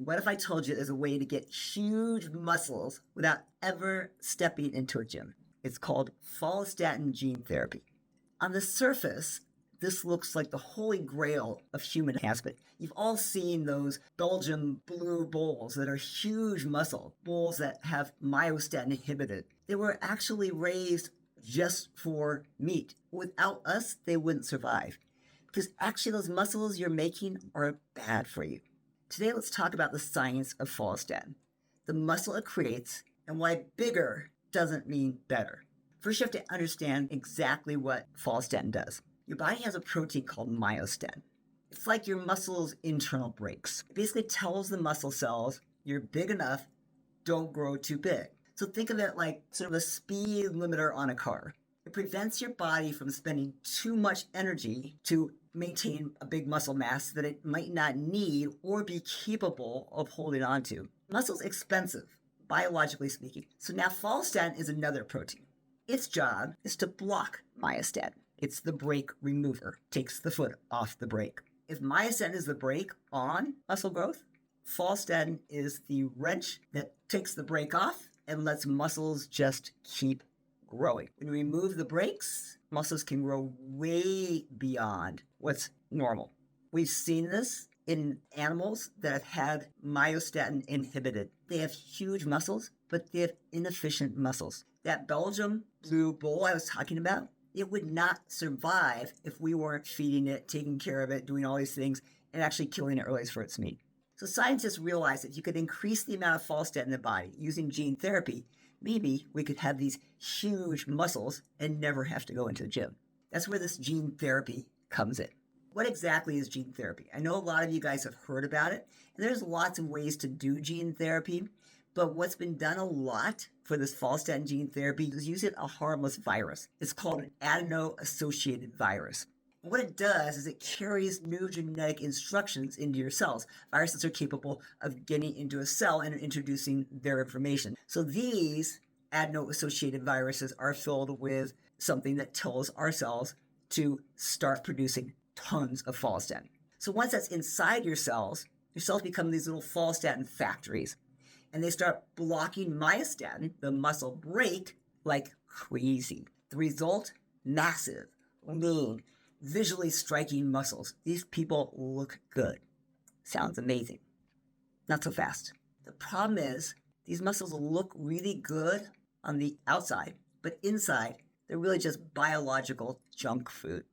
What if I told you there's a way to get huge muscles without ever stepping into a gym? It's called follistatin gene therapy. On the surface, this looks like the holy grail of human enhancement. You've all seen those Belgian blue bulls that are huge muscle, bulls that have myostatin inhibited. They were actually raised just for meat. Without us, they wouldn't survive. Because actually those muscles you're making are bad for you. Today, let's talk about the science of follistatin, the muscle it creates, and why bigger doesn't mean better. First, you have to understand exactly what follistatin does. Your body has a protein called myostatin. It's like your muscle's internal brakes. It basically tells the muscle cells, you're big enough, don't grow too big. So think of it like sort of a speed limiter on a car. It prevents your body from spending too much energy to maintain a big muscle mass that it might not need or be capable of holding on to. Muscle's expensive, biologically speaking. So now follistatin is another protein. Its job is to block myostatin. It's the brake remover, takes the foot off the brake. If myostatin is the brake on muscle growth, follistatin is the wrench that takes the brake off and lets muscles just keep growing. When you remove the brakes, muscles can grow way beyond what's normal. We've seen this in animals that have had myostatin inhibited. They have huge muscles, but they have inefficient muscles. That Belgian blue bull I was talking about, it would not survive if we weren't feeding it, taking care of it, doing all these things, and actually killing it early for its meat. So scientists realized that if you could increase the amount of follistatin in the body using gene therapy, maybe we could have these huge muscles and never have to go into the gym. That's where this gene therapy comes in. What exactly is gene therapy? I know a lot of you guys have heard about it, and there's lots of ways to do gene therapy, but what's been done a lot for this follistatin gene therapy is using a harmless virus. It's called an adeno-associated virus. What it does is it carries new genetic instructions into your cells. Viruses are capable of getting into a cell and introducing their information. So these adeno-associated viruses are filled with something that tells our cells to start producing tons of follistatin. So once that's inside your cells become these little follistatin factories. And they start blocking myostatin, the muscle brake, like crazy. The result, massive, lean, visually striking muscles. These people look good. Sounds amazing. Not so fast. The problem is these muscles look really good on the outside, but inside, they're really just biological junk food.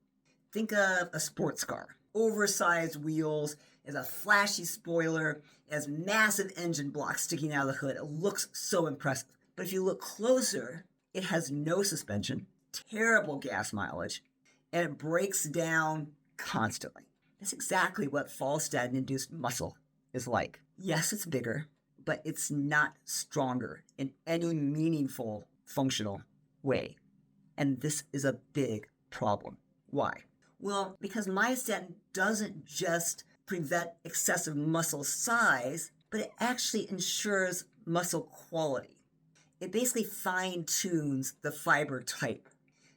Think of a sports car. Oversized wheels, has a flashy spoiler, has massive engine blocks sticking out of the hood. It looks so impressive. But if you look closer, it has no suspension, terrible gas mileage, and it breaks down constantly. That's exactly what follistatin-induced muscle is like. Yes, it's bigger, but it's not stronger in any meaningful, functional way. And this is a big problem. Why? Well, because myostatin doesn't just prevent excessive muscle size, but it actually ensures muscle quality. It basically fine-tunes the fiber type.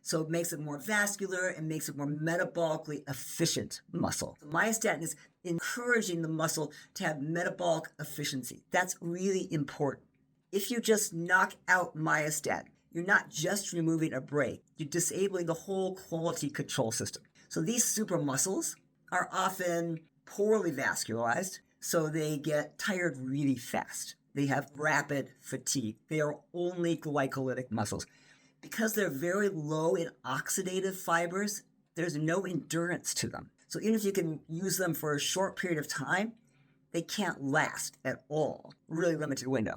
So it makes it more vascular and makes it more metabolically efficient muscle. So myostatin is encouraging the muscle to have metabolic efficiency. That's really important. If you just knock out myostatin, you're not just removing a brake, you're disabling the whole quality control system. So these super muscles are often poorly vascularized, so they get tired really fast. They have rapid fatigue. They are only glycolytic muscles. Because they're very low in oxidative fibers, there's no endurance to them. So even if you can use them for a short period of time, they can't last at all. Really limited window.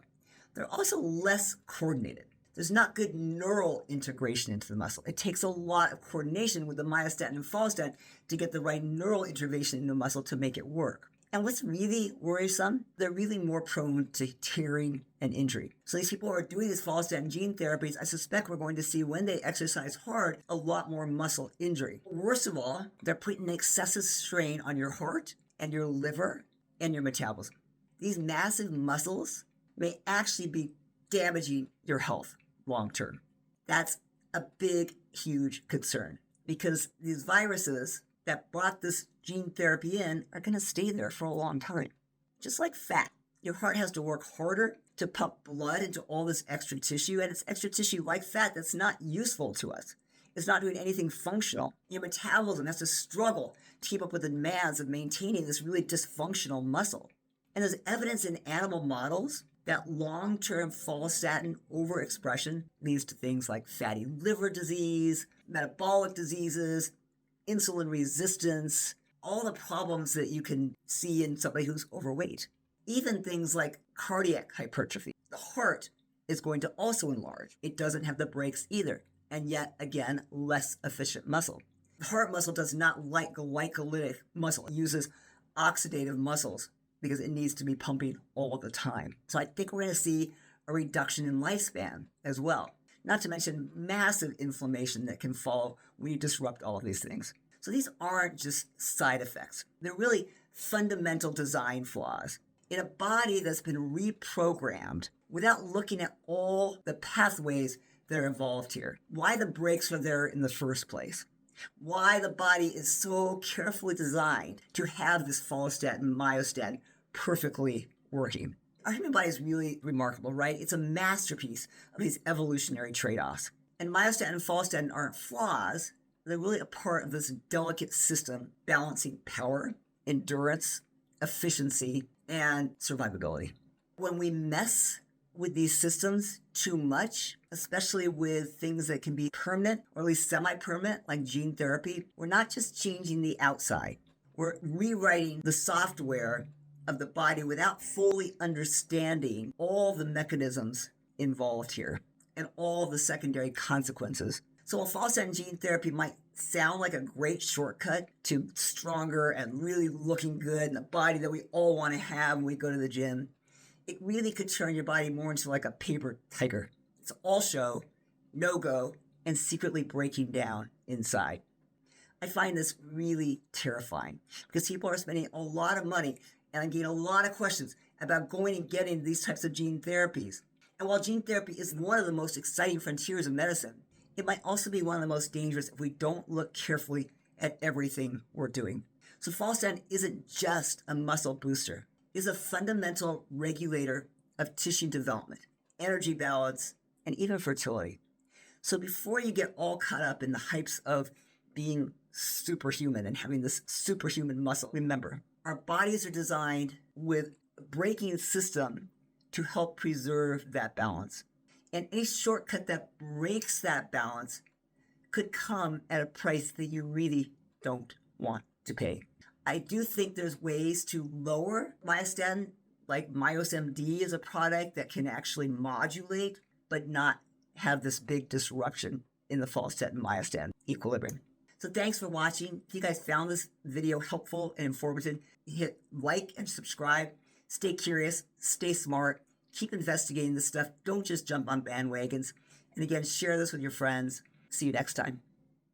They're also less coordinated. There's not good neural integration into the muscle. It takes a lot of coordination with the myostatin and follistatin to get the right neural innervation in the muscle to make it work. And what's really worrisome, they're really more prone to tearing and injury. So these people who are doing these follistatin gene therapies, I suspect we're going to see when they exercise hard, a lot more muscle injury. Worst of all, they're putting excessive strain on your heart and your liver and your metabolism. These massive muscles may actually be damaging your health long term. That's a big, huge concern because these viruses that brought this gene therapy in are going to stay there for a long time. Just like fat. Your heart has to work harder to pump blood into all this extra tissue, and it's extra tissue like fat that's not useful to us. It's not doing anything functional. Your metabolism has to struggle to keep up with the demands of maintaining this really dysfunctional muscle. And there's evidence in animal models that long-term follistatin overexpression leads to things like fatty liver disease, metabolic diseases, insulin resistance, all the problems that you can see in somebody who's overweight. Even things like cardiac hypertrophy. The heart is going to also enlarge. It doesn't have the brakes either, and yet, again, less efficient muscle. The heart muscle does not like glycolytic muscle. It uses oxidative muscles because it needs to be pumping all the time. So I think we're going to see a reduction in lifespan as well. Not to mention massive inflammation that can follow when you disrupt all of these things. So these aren't just side effects. They're really fundamental design flaws in a body that's been reprogrammed without looking at all the pathways that are involved here. Why the brakes are there in the first place. Why the body is so carefully designed to have this follistatin, myostatin perfectly working. Our human body is really remarkable, right? It's a masterpiece of these evolutionary trade-offs. And myostatin and follistatin aren't flaws. They're really a part of this delicate system balancing power, endurance, efficiency, and survivability. When we mess with these systems too much, especially with things that can be permanent or at least semi-permanent like gene therapy, we're not just changing the outside. We're rewriting the software of the body without fully understanding all the mechanisms involved here and all the secondary consequences. So while follistatin gene therapy might sound like a great shortcut to stronger and really looking good and the body that we all want to have when we go to the gym, it really could turn your body more into like a paper tiger. It's all show, no go, and secretly breaking down inside. I find this really terrifying because people are spending a lot of money, and I'm getting a lot of questions about going and getting these types of gene therapies. And while gene therapy is one of the most exciting frontiers of medicine, it might also be one of the most dangerous if we don't look carefully at everything we're doing. So follistatin isn't just a muscle booster. It's a fundamental regulator of tissue development, energy balance, and even fertility. So before you get all caught up in the hypes of being superhuman and having this superhuman muscle, remember, our bodies are designed with a braking system to help preserve that balance. And any shortcut that breaks that balance could come at a price that you really don't want to pay. I do think there's ways to lower myostatin, like MyosMD is a product that can actually modulate, but not have this big disruption in the follistatin-myostatin equilibrium. So thanks for watching. If you guys found this video helpful and informative, hit like and subscribe. Stay curious, stay smart, keep investigating this stuff. Don't just jump on bandwagons. And again, share this with your friends. See you next time.